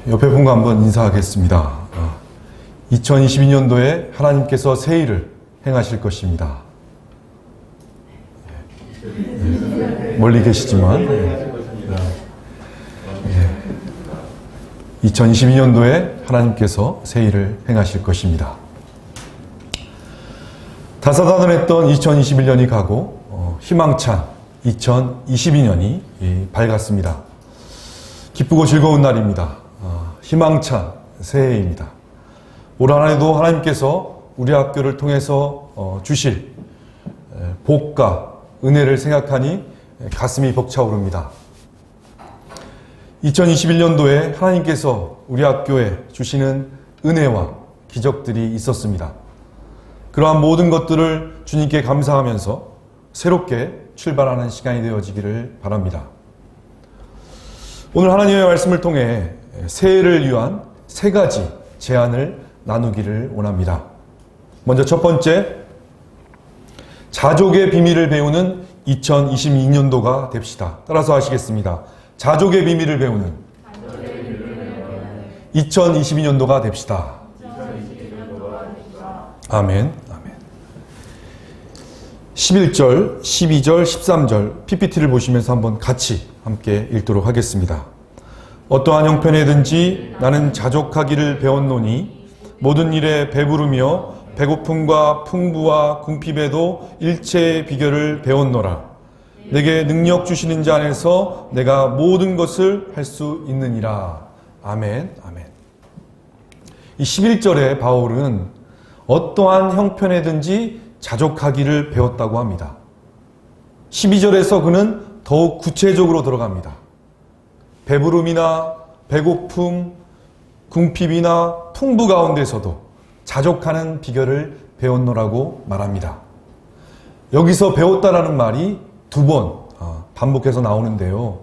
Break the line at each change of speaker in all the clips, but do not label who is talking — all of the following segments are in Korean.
옆에 분과 한번 인사하겠습니다. 2022년도에 하나님께서 새 일을 행하실 것입니다. 멀리 계시지만 2022년도에 하나님께서 새 일을 행하실 것입니다. 다사다난했던 2021년이 가고 희망찬 2022년이 밝았습니다. 기쁘고 즐거운 날입니다. 희망찬 새해입니다. 올 한 해도 하나님께서 우리 학교를 통해서 주실 복과 은혜를 생각하니 가슴이 벅차오릅니다. 2021년도에 하나님께서 우리 학교에 주시는 은혜와 기적들이 있었습니다. 그러한 모든 것들을 주님께 감사하면서 새롭게 출발하는 시간이 되어지기를 바랍니다. 오늘 하나님의 말씀을 통해 새해를 위한 세 가지 제안을 나누기를 원합니다. 먼저 첫 번째, 자족의 비밀을 배우는 2022년도가 됩시다. 따라서 하시겠습니다. 자족의 비밀을 배우는 2022년도가 됩시다. 아멘. 아멘. 11절, 12절, 13절 PPT를 보시면서 한번 같이 함께 읽도록 하겠습니다. 어떠한 형편에든지 나는 자족하기를 배웠노니 모든 일에 배부르며 배고픔과 풍부와 궁핍에도 일체의 비결을 배웠노라. 내게 능력 주시는 자 안에서 내가 모든 것을 할 수 있느니라. 아멘. 아멘. 이 11절에 바울은 어떠한 형편에든지 자족하기를 배웠다고 합니다. 12절에서 그는 더욱 구체적으로 들어갑니다. 배부름이나 배고픔, 궁핍이나 풍부 가운데서도 자족하는 비결을 배웠노라고 말합니다. 여기서 배웠다라는 말이 두 번 반복해서 나오는데요.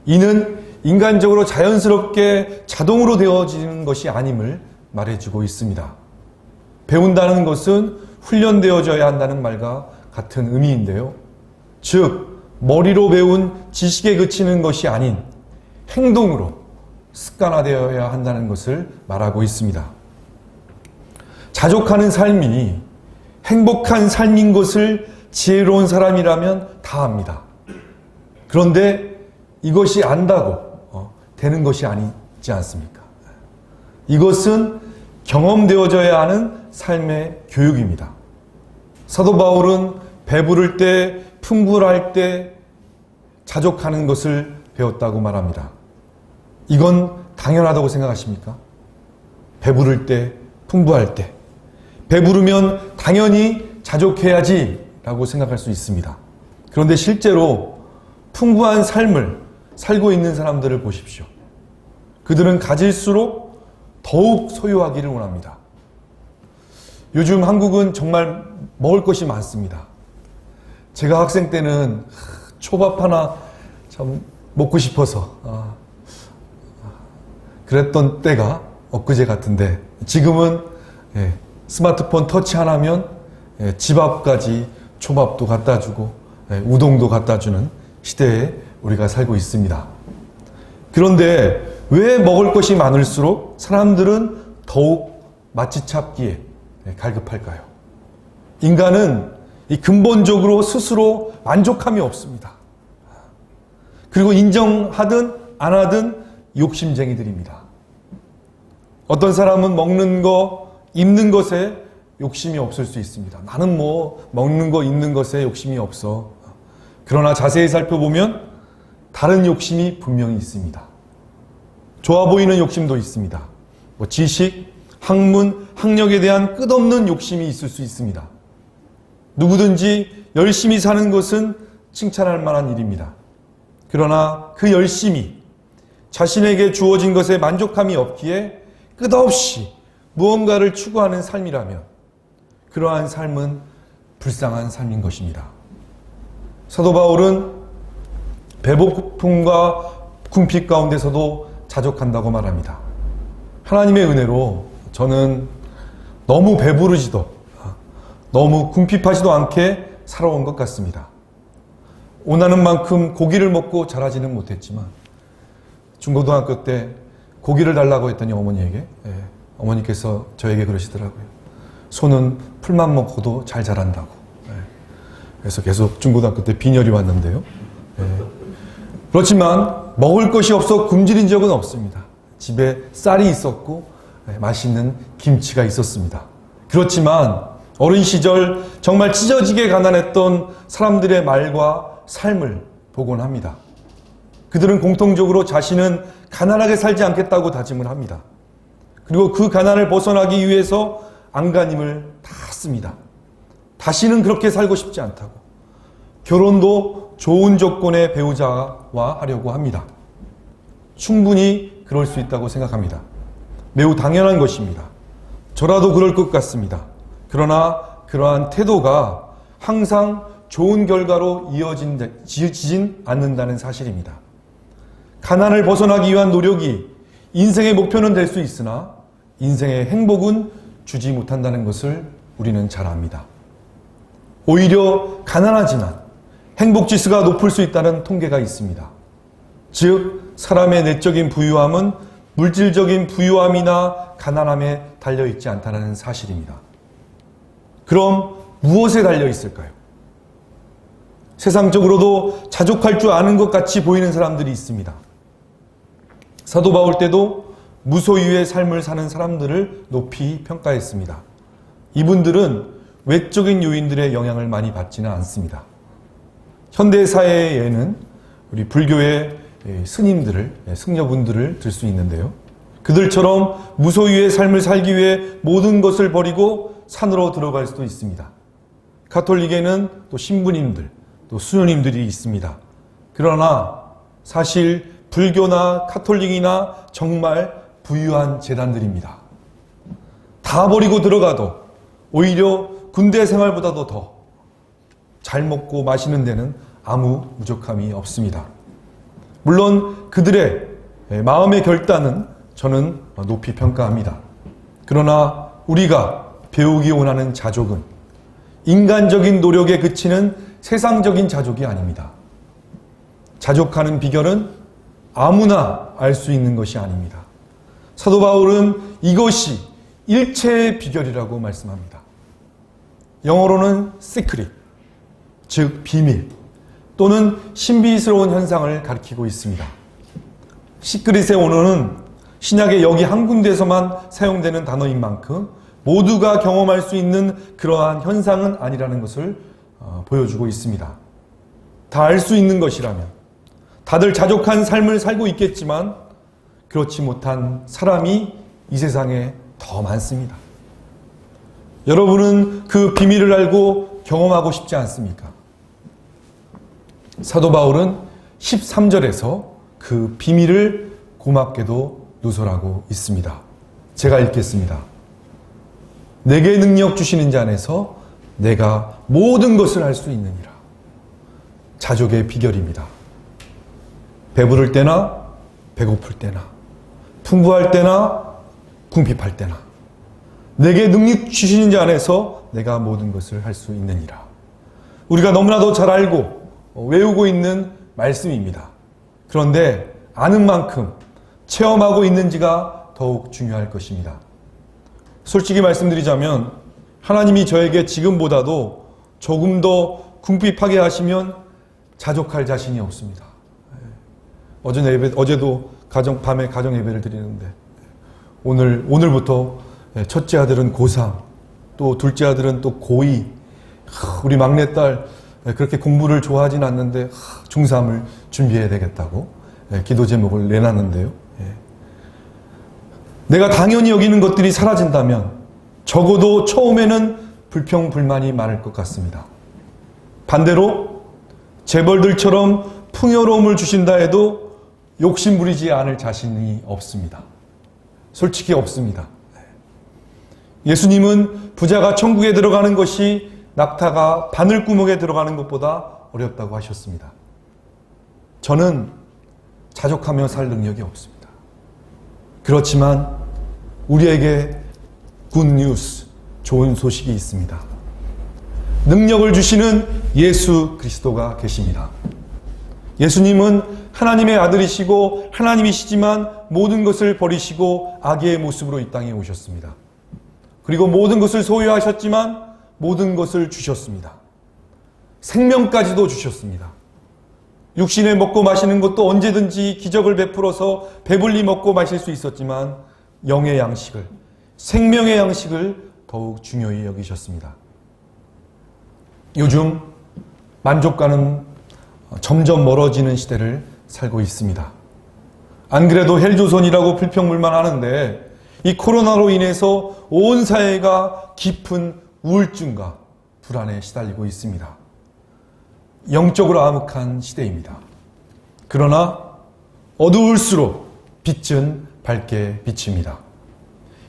이는 인간적으로 자연스럽게 자동으로 되어지는 것이 아님을 말해주고 있습니다. 배운다는 것은 훈련되어져야 한다는 말과 같은 의미인데요. 즉, 머리로 배운 지식에 그치는 것이 아닌 행동으로 습관화되어야 한다는 것을 말하고 있습니다. 자족하는 삶이 행복한 삶인 것을 지혜로운 사람이라면 다 압니다. 그런데 이것이 안다고 되는 것이 아니지 않습니까? 이것은 경험되어져야 하는 삶의 교육입니다. 사도 바울은 배부를 때, 풍부할 때 자족하는 것을 배웠다고 말합니다. 이건 당연하다고 생각하십니까? 배부를 때, 풍부할 때. 배부르면 당연히 자족해야지 라고 생각할 수 있습니다. 그런데 실제로 풍부한 삶을 살고 있는 사람들을 보십시오. 그들은 가질수록 더욱 소유하기를 원합니다. 요즘 한국은 정말 먹을 것이 많습니다. 제가 학생 때는 초밥 하나 참 먹고 싶어서 그랬던 때가 엊그제 같은데 지금은 스마트폰 터치 하나면 집 앞까지 초밥도 갖다 주고 우동도 갖다 주는 시대에 우리가 살고 있습니다. 그런데 왜 먹을 것이 많을수록 사람들은 더욱 맛집 찾기에 갈급할까요? 인간은 이 근본적으로 스스로 만족함이 없습니다. 그리고 인정하든 안 하든 욕심쟁이들입니다. 어떤 사람은 먹는 거, 입는 것에 욕심이 없을 수 있습니다. 나는 먹는 거, 입는 것에 욕심이 없어. 그러나 자세히 살펴보면 다른 욕심이 분명히 있습니다. 좋아 보이는 욕심도 있습니다. 지식, 학문, 학력에 대한 끝없는 욕심이 있을 수 있습니다. 누구든지 열심히 사는 것은 칭찬할 만한 일입니다. 그러나 그 열심이 자신에게 주어진 것에 만족함이 없기에 끝없이 무언가를 추구하는 삶이라면 그러한 삶은 불쌍한 삶인 것입니다. 사도 바울은 배고픔과 궁핍 가운데서도 자족한다고 말합니다. 하나님의 은혜로 저는 너무 배부르지도 너무 궁핍하지도 않게 살아온 것 같습니다. 원하는 만큼 고기를 먹고 자라지는 못했지만 중고등학교 때 고기를 달라고 했더니 어머니에게, 어머니께서 저에게 그러시더라고요. 소는 풀만 먹고도 잘 자란다고. 그래서 계속 중고등학교 때 빈혈이 왔는데요. 그렇지만 먹을 것이 없어 굶주린 적은 없습니다. 집에 쌀이 있었고 맛있는 김치가 있었습니다. 그렇지만 어린 시절 정말 찢어지게 가난했던 사람들의 말과 삶을 보곤 합니다. 그들은 공통적으로 자신은 가난하게 살지 않겠다고 다짐을 합니다. 그리고 그 가난을 벗어나기 위해서 안간힘을 다 씁니다. 다시는 그렇게 살고 싶지 않다고. 결혼도 좋은 조건의 배우자와 하려고 합니다. 충분히 그럴 수 있다고 생각합니다. 매우 당연한 것입니다. 저라도 그럴 것 같습니다. 그러나 그러한 태도가 항상 좋은 결과로 이어지진 않는다는 사실입니다. 가난을 벗어나기 위한 노력이 인생의 목표는 될 수 있으나 인생의 행복은 주지 못한다는 것을 우리는 잘 압니다. 오히려 가난하지만 행복 지수가 높을 수 있다는 통계가 있습니다. 즉, 사람의 내적인 부유함은 물질적인 부유함이나 가난함에 달려있지 않다는 사실입니다. 그럼 무엇에 달려 있을까요? 세상적으로도 자족할 줄 아는 것 같이 보이는 사람들이 있습니다. 사도 바울 때도 무소유의 삶을 사는 사람들을 높이 평가했습니다. 이분들은 외적인 요인들의 영향을 많이 받지는 않습니다. 현대 사회에는 우리 불교의 스님들을, 승려분들을 들 수 있는데요. 그들처럼 무소유의 삶을 살기 위해 모든 것을 버리고 산으로 들어갈 수도 있습니다. 가톨릭에는 또 신부님들, 또 수녀님들이 있습니다. 그러나 사실 불교나 가톨릭이나 정말 부유한 재단들입니다. 다 버리고 들어가도 오히려 군대 생활보다도 더 잘 먹고 마시는 데는 아무 부족함이 없습니다. 물론 그들의 마음의 결단은 저는 높이 평가합니다. 그러나 우리가 배우기 원하는 자족은 인간적인 노력에 그치는 세상적인 자족이 아닙니다. 자족하는 비결은 아무나 알 수 있는 것이 아닙니다. 사도 바울은 이것이 일체의 비결이라고 말씀합니다. 영어로는 secret, 즉 비밀 또는 신비스러운 현상을 가리키고 있습니다. 시크릿의 원어는 신약의 여기 한 군데에서만 사용되는 단어인 만큼 모두가 경험할 수 있는 그러한 현상은 아니라는 것을 보여주고 있습니다. 다 알 수 있는 것이라면 다들 자족한 삶을 살고 있겠지만 그렇지 못한 사람이 이 세상에 더 많습니다. 여러분은 그 비밀을 알고 경험하고 싶지 않습니까? 사도 바울은 13절에서 그 비밀을 고맙게도 누설하고 있습니다. 제가 읽겠습니다. 내게 능력 주시는 자 안에서 내가 모든 것을 할 수 있느니라. 자족의 비결입니다. 배부를 때나 배고플 때나 풍부할 때나 궁핍할 때나 내게 능력 주시는 자 안에서 내가 모든 것을 할 수 있느니라. 우리가 너무나도 잘 알고 외우고 있는 말씀입니다. 그런데 아는 만큼 체험하고 있는지가 더욱 중요할 것입니다. 솔직히 말씀드리자면 하나님이 저에게 지금보다도 조금 더 궁핍하게 하시면 자족할 자신이 없습니다. 어제도 밤에 가정 예배를 드리는데 오늘부터 첫째 아들은 고3, 또 둘째 아들은 또 고2, 우리 막내딸 그렇게 공부를 좋아하진 않는데 중3을 준비해야 되겠다고 기도 제목을 내놨는데요. 내가 당연히 여기는 것들이 사라진다면 적어도 처음에는 불평불만이 많을 것 같습니다. 반대로 재벌들처럼 풍요로움을 주신다 해도 욕심 부리지 않을 자신이 없습니다. 솔직히 없습니다. 예수님은 부자가 천국에 들어가는 것이 낙타가 바늘구멍에 들어가는 것보다 어렵다고 하셨습니다. 저는 자족하며 살 능력이 없습니다. 그렇지만 우리에게 굿뉴스, 좋은 소식이 있습니다. 능력을 주시는 예수 그리스도가 계십니다. 예수님은 하나님의 아들이시고 하나님이시지만 모든 것을 버리시고 아기의 모습으로 이 땅에 오셨습니다. 그리고 모든 것을 소유하셨지만 모든 것을 주셨습니다. 생명까지도 주셨습니다. 육신에 먹고 마시는 것도 언제든지 기적을 베풀어서 배불리 먹고 마실 수 있었지만 영의 양식을, 생명의 양식을 더욱 중요히 여기셨습니다. 요즘 만족과는 점점 멀어지는 시대를 살고 있습니다. 안 그래도 헬조선이라고 불평불만 하는데 이 코로나로 인해서 온 사회가 깊은 우울증과 불안에 시달리고 있습니다. 영적으로 암흑한 시대입니다. 그러나 어두울수록 빛은 밝게 비칩니다.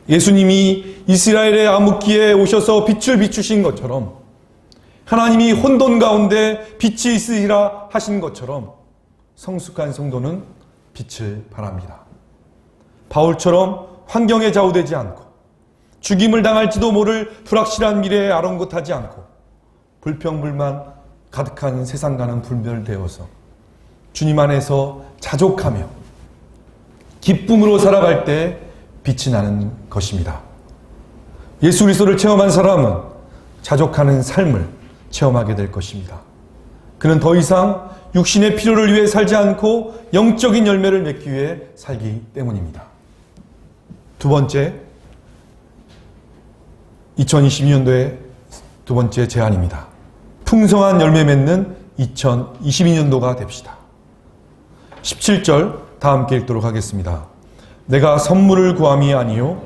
예수님이 이스라엘의 암흑기에 오셔서 빛을 비추신 것처럼 하나님이 혼돈 가운데 빛이 있으리라 하신 것처럼 성숙한 성도는 빛을 바랍니다. 바울처럼 환경에 좌우되지 않고 죽임을 당할지도 모를 불확실한 미래에 아랑곳하지 않고 불평불만 가득한 세상과는 분별되어서 주님 안에서 자족하며 기쁨으로 살아갈 때 빛이 나는 것입니다. 예수 그리스도를 체험한 사람은 자족하는 삶을 체험하게 될 것입니다. 그는 더 이상 육신의 필요를 위해 살지 않고 영적인 열매를 맺기 위해 살기 때문입니다. 두 번째, 2022년도의 두 번째 제안입니다. 풍성한 열매 맺는 2022년도가 됩시다. 17절 다 함께 읽도록 하겠습니다. 내가 선물을 구함이 아니요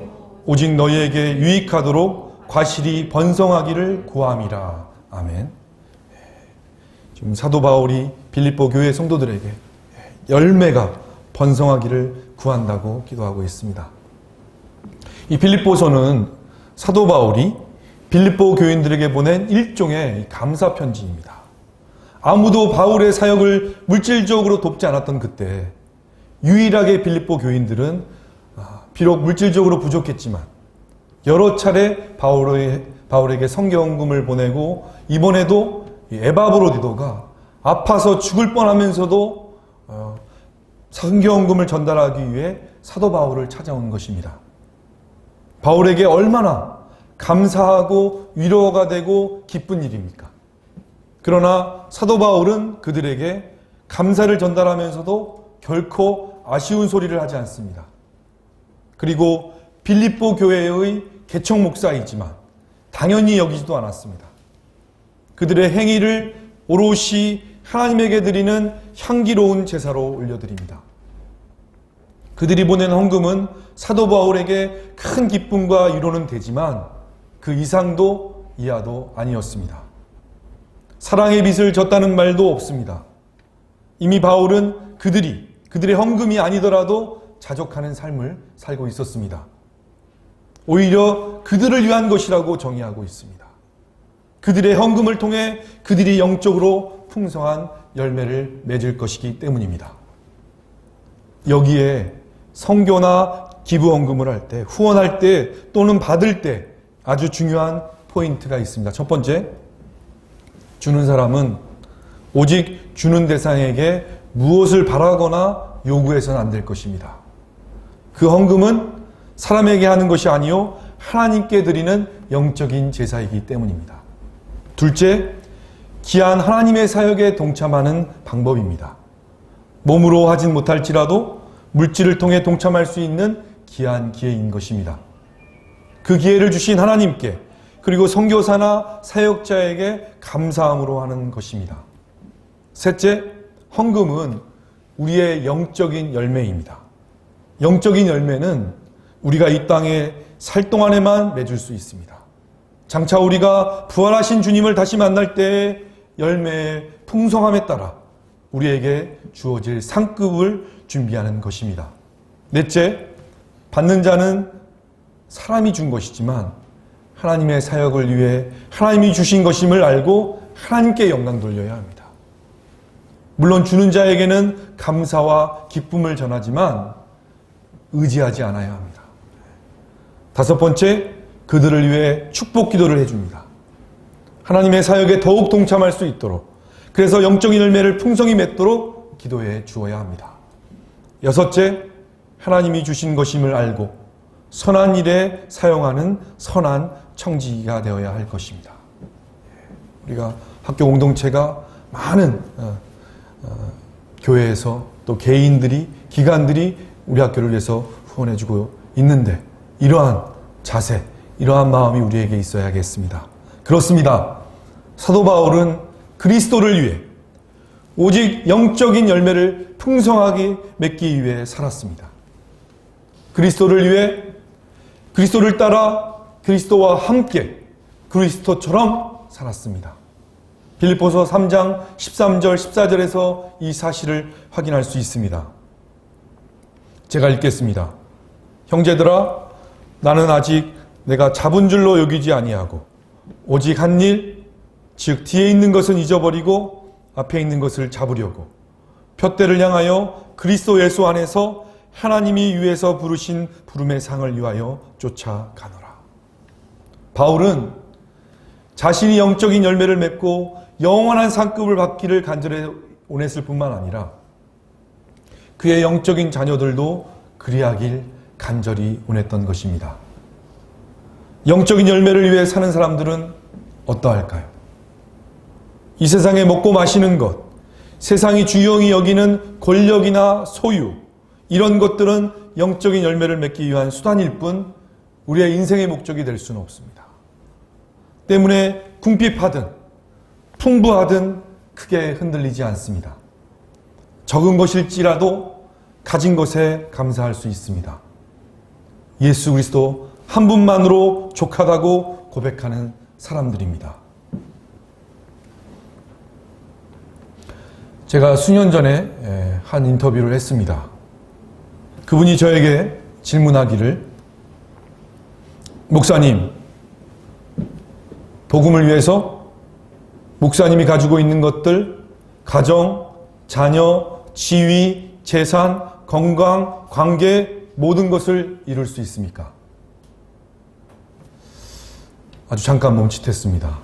오직 너희에게 유익하도록 과실이 번성하기를 구함이라. 아멘. 지금 사도 바울이 빌립보 교회 성도들에게 열매가 번성하기를 구한다고 기도하고 있습니다. 이 빌립보서는 사도 바울이 빌립보 교인들에게 보낸 일종의 감사 편지입니다. 아무도 바울의 사역을 물질적으로 돕지 않았던 그때 유일하게 빌립보 교인들은 비록 물질적으로 부족했지만 여러 차례 바울에게 성경금을 보내고 이번에도 에바브로디도가 아파서 죽을 뻔하면서도 성경금을 전달하기 위해 사도 바울을 찾아온 것입니다. 바울에게 얼마나 감사하고 위로가 되고 기쁜 일입니까? 그러나 사도 바울은 그들에게 감사를 전달하면서도 결코 아쉬운 소리를 하지 않습니다. 그리고 빌립보 교회의 개척 목사이지만 당연히 여기지도 않았습니다. 그들의 행위를 오롯이 하나님에게 드리는 향기로운 제사로 올려드립니다. 그들이 보낸 헌금은 사도 바울에게 큰 기쁨과 위로는 되지만 그 이상도 이하도 아니었습니다. 사랑의 빛을 졌다는 말도 없습니다. 이미 바울은 그들의 헌금이 아니더라도 자족하는 삶을 살고 있었습니다. 오히려 그들을 위한 것이라고 정의하고 있습니다. 그들의 헌금을 통해 그들이 영적으로 풍성한 열매를 맺을 것이기 때문입니다. 여기에 선교나 기부 헌금을 할 때, 후원할 때 또는 받을 때 아주 중요한 포인트가 있습니다. 첫 번째, 주는 사람은 오직 주는 대상에게 무엇을 바라거나 요구해서는 안 될 것입니다. 그 헌금은 사람에게 하는 것이 아니요 하나님께 드리는 영적인 제사이기 때문입니다. 둘째, 귀한 하나님의 사역에 동참하는 방법입니다. 몸으로 하진 못할지라도 물질을 통해 동참할 수 있는 귀한 기회인 것입니다. 그 기회를 주신 하나님께 그리고 선교사나 사역자에게 감사함으로 하는 것입니다. 셋째, 헌금은 우리의 영적인 열매입니다. 영적인 열매는 우리가 이 땅에 살 동안에만 맺을 수 있습니다. 장차 우리가 부활하신 주님을 다시 만날 때의 열매의 풍성함에 따라 우리에게 주어질 상급을 준비하는 것입니다. 넷째, 받는 자는 사람이 준 것이지만 하나님의 사역을 위해 하나님이 주신 것임을 알고 하나님께 영광 돌려야 합니다. 물론 주는 자에게는 감사와 기쁨을 전하지만 의지하지 않아야 합니다. 다섯 번째, 그들을 위해 축복 기도를 해줍니다. 하나님의 사역에 더욱 동참할 수 있도록, 그래서 영적인 열매를 풍성히 맺도록 기도해 주어야 합니다. 여섯째, 하나님이 주신 것임을 알고 선한 일에 사용하는 선한 청지기가 되어야 할 것입니다. 우리가 학교 공동체가 많은 교회에서 또 개인들이, 기관들이 우리 학교를 위해서 후원해주고 있는데 이러한 자세, 이러한 마음이 우리에게 있어야겠습니다. 그렇습니다. 사도 바울은 그리스도를 위해 오직 영적인 열매를 풍성하게 맺기 위해 살았습니다. 그리스도를 위해, 그리스도를 따라 그리스도와 함께 그리스도처럼 살았습니다. 빌립보서 3장 13절 14절에서 이 사실을 확인할 수 있습니다. 제가 읽겠습니다. 형제들아, 나는 아직 내가 잡은 줄로 여기지 아니하고 오직 한 일, 즉 뒤에 있는 것은 잊어버리고 앞에 있는 것을 잡으려고 표대를 향하여 그리스도 예수 안에서 하나님이 위에서 부르신 부름의 상을 위하여 쫓아가노라. 바울은 자신이 영적인 열매를 맺고 영원한 상급을 받기를 간절히 원했을 뿐만 아니라 그의 영적인 자녀들도 그리하길 간절히 원했던 것입니다. 영적인 열매를 위해 사는 사람들은 어떠할까요? 이 세상에 먹고 마시는 것, 세상이 주영이 여기는 권력이나 소유, 이런 것들은 영적인 열매를 맺기 위한 수단일 뿐 우리의 인생의 목적이 될 수는 없습니다. 때문에 궁핍하든 풍부하든 크게 흔들리지 않습니다. 적은 것일지라도 가진 것에 감사할 수 있습니다. 예수 그리스도 한 분만으로 족하다고 고백하는 사람들입니다. 제가 수년 전에 한 인터뷰를 했습니다. 그분이 저에게 질문하기를, 목사님, 복음을 위해서 목사님이 가지고 있는 것들, 가정, 자녀, 지위, 재산, 건강, 관계, 모든 것을 이룰 수 있습니까? 아주 잠깐 멈칫했습니다.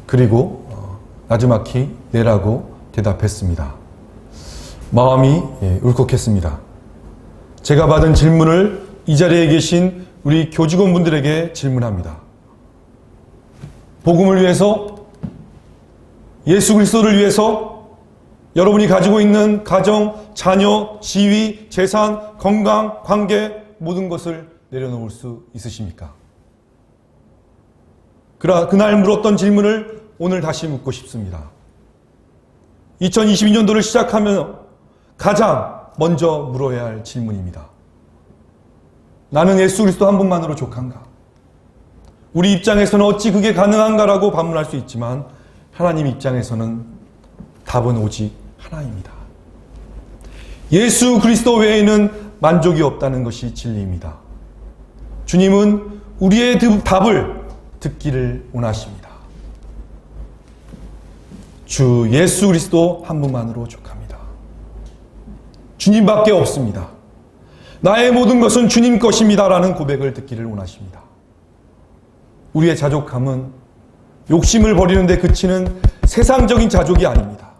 그리고 나지막히 네라고 대답했습니다. 마음이 울컥했습니다. 제가 받은 질문을 이 자리에 계신 우리 교직원분들에게 질문합니다. 복음을 위해서, 예수 그리스도를 위해서 여러분이 가지고 있는 가정, 자녀, 지위, 재산, 건강, 관계, 모든 것을 내려놓을 수 있으십니까? 그날 물었던 질문을 오늘 다시 묻고 싶습니다. 2022년도를 시작하면 가장 먼저 물어야 할 질문입니다. 나는 예수 그리스도 한 분만으로 족한가? 우리 입장에서는 어찌 그게 가능한가라고 반문할 수 있지만 하나님 입장에서는 답은 오직 하나입니다. 예수 그리스도 외에는 만족이 없다는 것이 진리입니다. 주님은 우리의 답을 듣기를 원하십니다. 주 예수 그리스도 한 분만으로 족합니다. 주님밖에 없습니다. 나의 모든 것은 주님 것입니다라는 고백을 듣기를 원하십니다. 우리의 자족함은 욕심을 버리는 데 그치는 세상적인 자족이 아닙니다.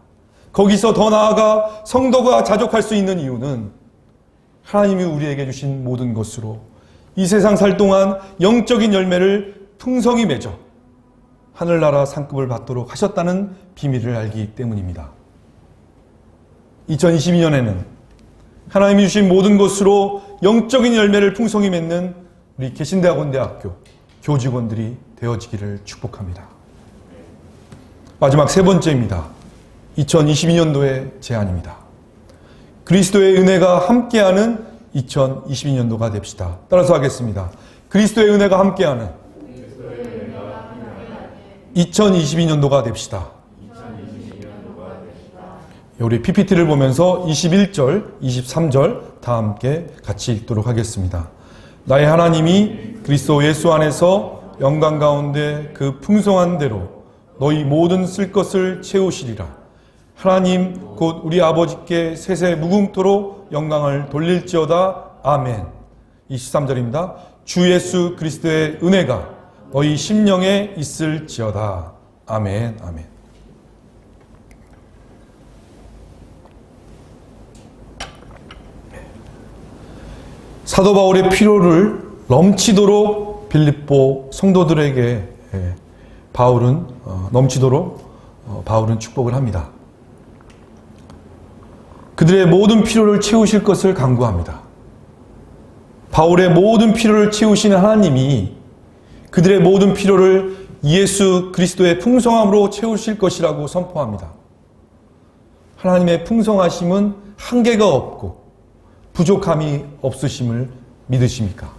거기서 더 나아가 성도가 자족할 수 있는 이유는 하나님이 우리에게 주신 모든 것으로 이 세상 살 동안 영적인 열매를 풍성히 맺어 하늘나라 상급을 받도록 하셨다는 비밀을 알기 때문입니다. 2022년에는 하나님이 주신 모든 것으로 영적인 열매를 풍성히 맺는 우리 개신대학원대학교 교직원들이 되어지기를 축복합니다. 마지막 세 번째입니다. 2022년도의 제안입니다. 그리스도의 은혜가 함께하는 2022년도가 됩시다. 따라서 하겠습니다. 그리스도의 은혜가 함께하는 2022년도가 됩시다. 우리 PPT를 보면서 21절, 23절 다 함께 같이 읽도록 하겠습니다. 나의 하나님이 그리스도 예수 안에서 영광 가운데 그 풍성한 대로 너희 모든 쓸 것을 채우시리라. 하나님 곧 우리 아버지께 세세 무궁토록 영광을 돌릴지어다. 아멘. 23절입니다. 주 예수 그리스도의 은혜가 너희 심령에 있을지어다. 아멘. 아멘. 사도 바울의 피로를 넘치도록 빌립보 성도들에게 바울은 축복을 합니다. 그들의 모든 필요를 채우실 것을 간구합니다. 바울의 모든 필요를 채우시는 하나님이 그들의 모든 필요를 예수 그리스도의 풍성함으로 채우실 것이라고 선포합니다. 하나님의 풍성하심은 한계가 없고 부족함이 없으심을 믿으십니까?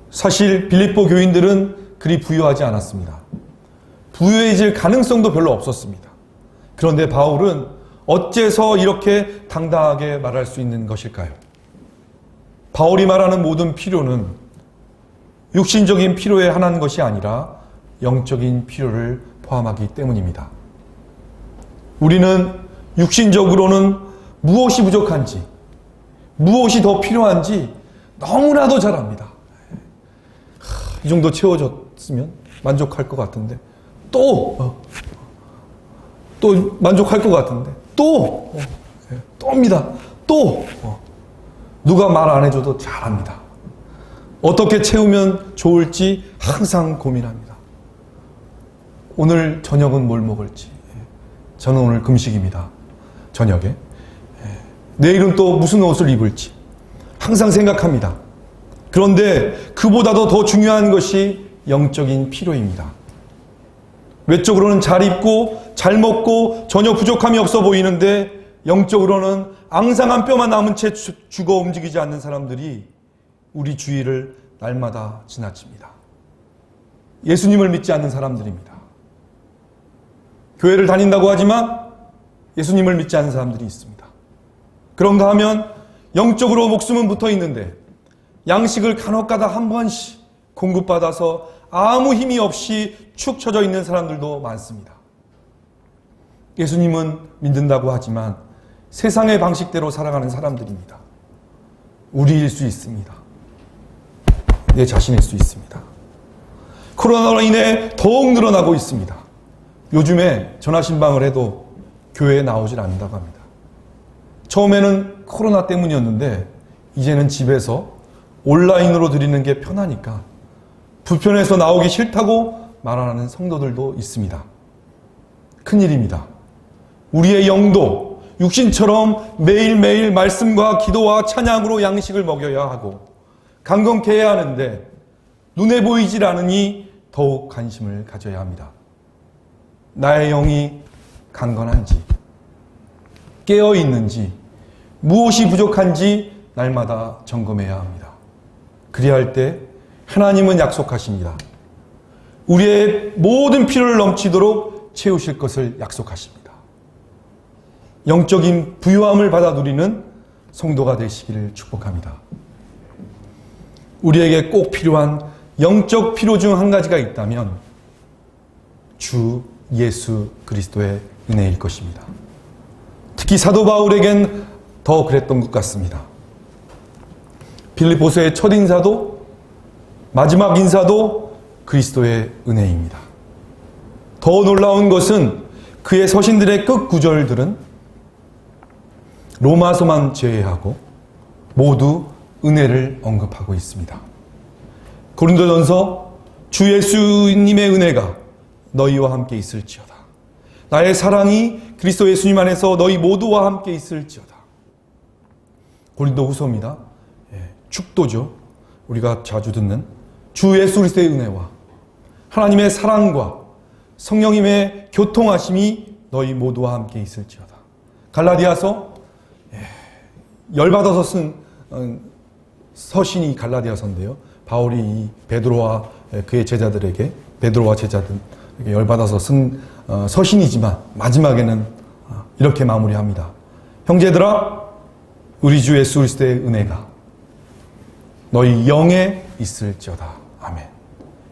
사실 빌립보 교인들은 그리 부유하지 않았습니다. 부유해질 가능성도 별로 없었습니다. 그런데 바울은 어째서 이렇게 당당하게 말할 수 있는 것일까요? 바울이 말하는 모든 필요는 육신적인 필요에 한한 것이 아니라 영적인 필요를 포함하기 때문입니다. 우리는 육신적으로는 무엇이 부족한지, 무엇이 더 필요한지 너무나도 잘 압니다. 이 정도 채워졌으면 만족할 것 같은데 또 만족할 것 같은데 또입니다. 누가 말 안 해줘도 잘 압니다. 어떻게 채우면 좋을지 항상 고민합니다. 오늘 저녁은 뭘 먹을지. 저는 오늘 금식입니다. 저녁에. 내일은 또 무슨 옷을 입을지 항상 생각합니다. 그런데 그보다도 더 중요한 것이 영적인 필요입니다. 외적으로는 잘 입고 잘 먹고 전혀 부족함이 없어 보이는데 영적으로는 앙상한 뼈만 남은 채 죽어 움직이지 않는 사람들이 우리 주위를 날마다 지나칩니다. 예수님을 믿지 않는 사람들입니다. 교회를 다닌다고 하지만 예수님을 믿지 않는 사람들이 있습니다. 그런가 하면 영적으로 목숨은 붙어 있는데 양식을 간혹가다 한 번씩 공급받아서 아무 힘이 없이 축 처져 있는 사람들도 많습니다. 예수님은 믿는다고 하지만 세상의 방식대로 살아가는 사람들입니다. 우리일 수 있습니다. 내 자신일 수 있습니다. 코로나로 인해 더욱 늘어나고 있습니다. 요즘에 전화신방을 해도 교회에 나오질 않는다고 합니다. 처음에는 코로나 때문이었는데 이제는 집에서 온라인으로 드리는 게 편하니까 불편해서 나오기 싫다고 말하는 성도들도 있습니다. 큰일입니다. 우리의 영도 육신처럼 매일매일 말씀과 기도와 찬양으로 양식을 먹여야 하고 강건케 해야 하는데 눈에 보이질 않으니 더욱 관심을 가져야 합니다. 나의 영이 강건한지 깨어있는지 무엇이 부족한지 날마다 점검해야 합니다. 그리할 때 하나님은 약속하십니다. 우리의 모든 필요를 넘치도록 채우실 것을 약속하십니다. 영적인 부유함을 받아 누리는 성도가 되시기를 축복합니다. 우리에게 꼭 필요한 영적 필요 중 한 가지가 있다면 주 예수 그리스도의 은혜일 것입니다. 특히 사도 바울에겐 더 그랬던 것 같습니다. 빌립보서의 첫 인사도 마지막 인사도 그리스도의 은혜입니다. 더 놀라운 것은 그의 서신들의 끝 구절들은 로마서만 제외하고 모두 은혜를 언급하고 있습니다. 고린도전서 주 예수님의 은혜가 너희와 함께 있을지어다. 나의 사랑이 그리스도 예수님 안에서 너희 모두와 함께 있을지어다. 고린도후서입니다. 축도죠. 우리가 자주 듣는 주 예수 그리스도의 은혜와 하나님의 사랑과 성령님의 교통하심이 너희 모두와 함께 있을지어다. 갈라디아서 열받아서 쓴 서신이 갈라디아서인데요. 바울이 이 베드로와 그의 제자들에게 베드로와 제자들에게 열받아서 쓴 서신이지만 마지막에는 이렇게 마무리합니다. 형제들아 우리 주 예수 그리스도의 은혜가 너희 영에 있을지어다. 아멘.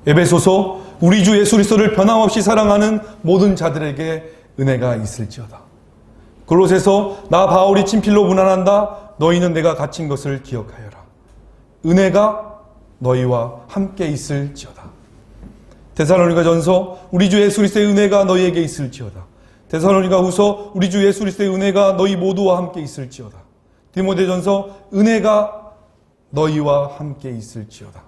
에베소서 우리 주 예수 그리스도를 변함없이 사랑하는 모든 자들에게 은혜가 있을지어다. 골로새서 나 바울이 친필로 문안한다. 너희는 내가 갇힌 것을 기억하여라. 은혜가 너희와 함께 있을지어다. 데살로니가전서 우리 주 예수 그리스도의 은혜가 너희에게 있을지어다. 데살로니가후서 우리 주 예수 그리스도의 은혜가 너희 모두와 함께 있을지어다. 디모데전서 은혜가 너희와 함께 있을지어다.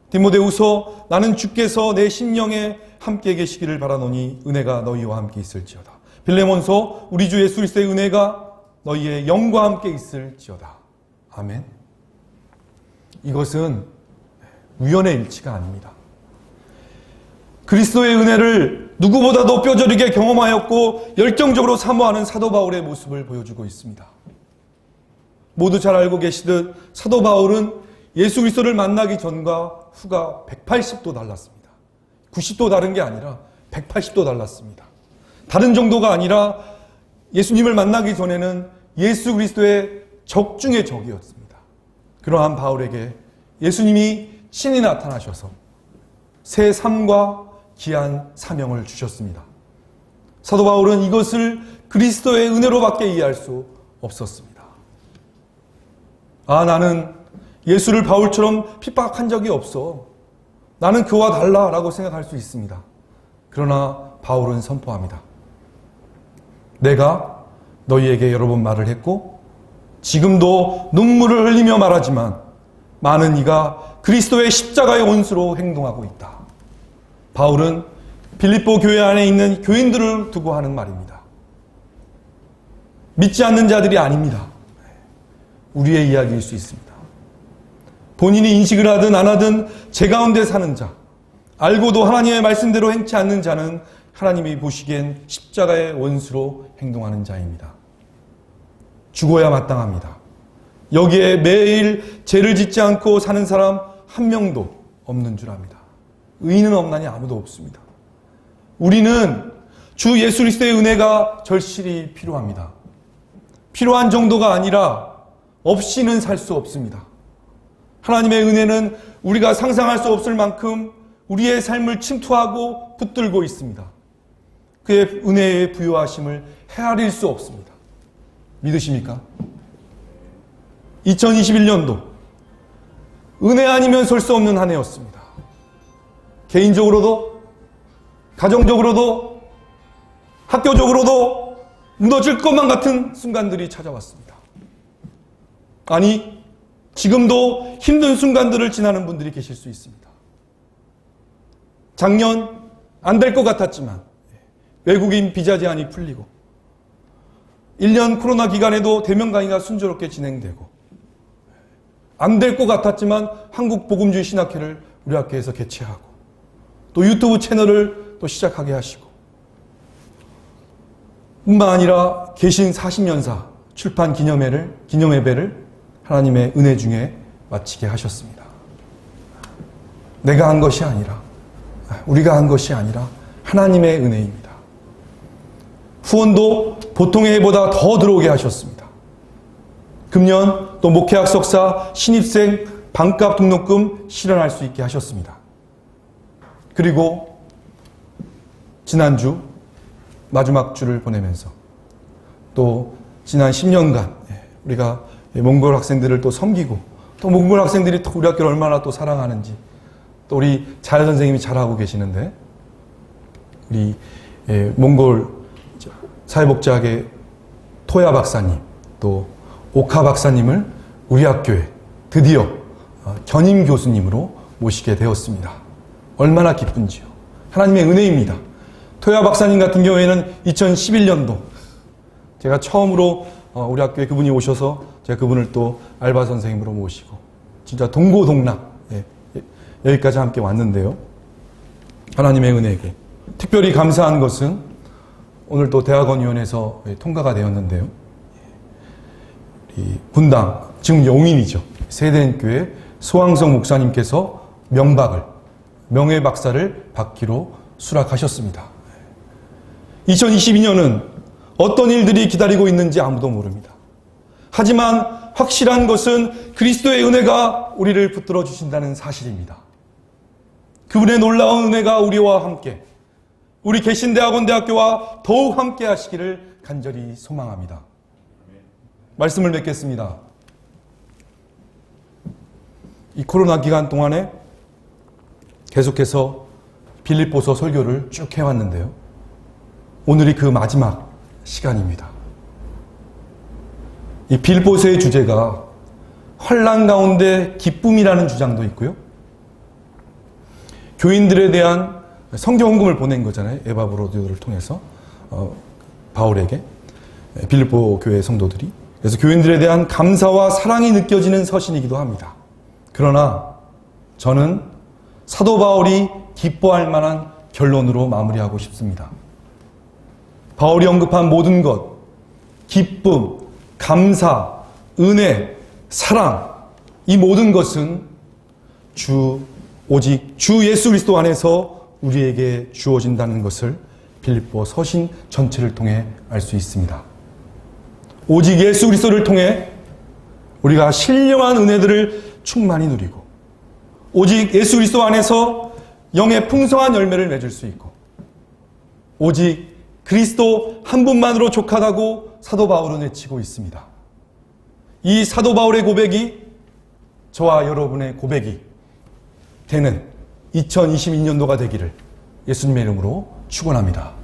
디모데후서 나는 주께서 내 심령에 함께 계시기를 바라노니 은혜가 너희와 함께 있을지어다. 빌레몬서 우리 주 예수 그리스도의 은혜가 너희의 영과 함께 있을지어다. 아멘. 이것은 우연의 일치가 아닙니다. 그리스도의 은혜를 누구보다도 뼈저리게 경험하였고 열정적으로 사모하는 사도 바울의 모습을 보여주고 있습니다. 모두 잘 알고 계시듯 사도 바울은 예수 그리스도를 만나기 전과 후가 180도 달랐습니다. 90도 다른 게 아니라 180도 달랐습니다. 다른 정도가 아니라 예수님을 만나기 전에는 예수 그리스도의 적 중의 적이었습니다. 그러한 바울에게 예수님이 친히 나타나셔서 새 삶과 귀한 사명을 주셨습니다. 사도 바울은 이것을 그리스도의 은혜로밖에 이해할 수 없었습니다. 나는 예수를 바울처럼 핍박한 적이 없어. 나는 그와 달라라고 생각할 수 있습니다. 그러나 바울은 선포합니다. 내가 너희에게 여러 번 말을 했고 지금도 눈물을 흘리며 말하지만 많은 이가 그리스도의 십자가의 원수로 행동하고 있다. 바울은 빌립보 교회 안에 있는 교인들을 두고 하는 말입니다. 믿지 않는 자들이 아닙니다. 우리의 이야기일 수 있습니다. 본인이 인식을 하든 안 하든 제 가운데 사는 자, 알고도 하나님의 말씀대로 행치 않는 자는 하나님이 보시기엔 십자가의 원수로 행동하는 자입니다. 죽어야 마땅합니다. 여기에 매일 죄를 짓지 않고 사는 사람 한 명도 없는 줄 압니다. 의인은 없나니 아무도 없습니다. 우리는 주 예수 그리스도의 은혜가 절실히 필요합니다. 필요한 정도가 아니라 없이는 살 수 없습니다. 하나님의 은혜는 우리가 상상할 수 없을 만큼 우리의 삶을 침투하고 붙들고 있습니다. 그의 은혜의 부요하심을 헤아릴 수 없습니다. 믿으십니까? 2021년도 은혜 아니면 설 수 없는 한 해였습니다. 개인적으로도, 가정적으로도, 학교적으로도 무너질 것만 같은 순간들이 찾아왔습니다. 아니, 지금도 힘든 순간들을 지나는 분들이 계실 수 있습니다. 작년 안 될 것 같았지만 외국인 비자 제한이 풀리고 1년 코로나 기간에도 대면 강의가 순조롭게 진행되고 안 될 것 같았지만 한국 복음주의 신학회를 우리 학교에서 개최하고 또 유튜브 채널을 또 시작하게 하시고 뿐만 아니라 계신 40년사 출판 기념예배를 하나님의 은혜 중에 마치게 하셨습니다. 내가 한 것이 아니라 우리가 한 것이 아니라 하나님의 은혜입니다. 후원도 보통의 해보다 더 들어오게 하셨습니다. 금년 또 목회학 석사 신입생 반값 등록금 실현할 수 있게 하셨습니다. 그리고 지난주 마지막 주를 보내면서 또 지난 10년간 우리가 몽골 학생들을 또 섬기고 또 몽골 학생들이 또 우리 학교를 얼마나 또 사랑하는지 또 우리 자연 선생님이 잘하고 계시는데 우리 몽골 사회복지학의 토야 박사님 또 오카 박사님을 우리 학교에 드디어 견임 교수님으로 모시게 되었습니다. 얼마나 기쁜지요. 하나님의 은혜입니다. 토야 박사님 같은 경우에는 2011년도 제가 처음으로 우리 학교에 그분이 오셔서 제가 그분을 또 알바 선생님으로 모시고 진짜 동고동락 여기까지 함께 왔는데요. 하나님의 은혜고 특별히 감사한 것은 오늘 또 대학원위원회에서 통과가 되었는데요. 이 분당 지금 용인이죠. 세대인교회 소왕성 목사님께서 명예박사를 받기로 수락하셨습니다. 2022년은 어떤 일들이 기다리고 있는지 아무도 모릅니다. 하지만 확실한 것은 그리스도의 은혜가 우리를 붙들어 주신다는 사실입니다. 그분의 놀라운 은혜가 우리와 함께 우리 개신대학원대학교와 더욱 함께 하시기를 간절히 소망합니다. 말씀을 맺겠습니다. 이 코로나 기간 동안에 계속해서 빌립보서 설교를 쭉 해왔는데요. 오늘이 그 마지막 시간입니다. 이 빌립보서의 주제가 환난 가운데 기쁨이라는 주장도 있고요. 교인들에 대한 성경 헌금을 보낸 거잖아요. 에바브로드를 통해서 바울에게 빌립보 교회 성도들이. 그래서 교인들에 대한 감사와 사랑이 느껴지는 서신이기도 합니다. 그러나 저는 사도 바울이 기뻐할 만한 결론으로 마무리하고 싶습니다. 바울이 언급한 모든 것, 기쁨, 감사, 은혜, 사랑, 이 모든 것은 오직 주 예수 그리스도 안에서 우리에게 주어진다는 것을 빌립보 서신 전체를 통해 알 수 있습니다. 오직 예수 그리스도를 통해 우리가 신령한 은혜들을 충만히 누리고, 오직 예수 그리스도 안에서 영의 풍성한 열매를 맺을 수 있고, 오직 그리스도 한 분만으로 족하다고 사도 바울은 외치고 있습니다. 이 사도 바울의 고백이 저와 여러분의 고백이 되는 2022년도가 되기를 예수님의 이름으로 축원합니다.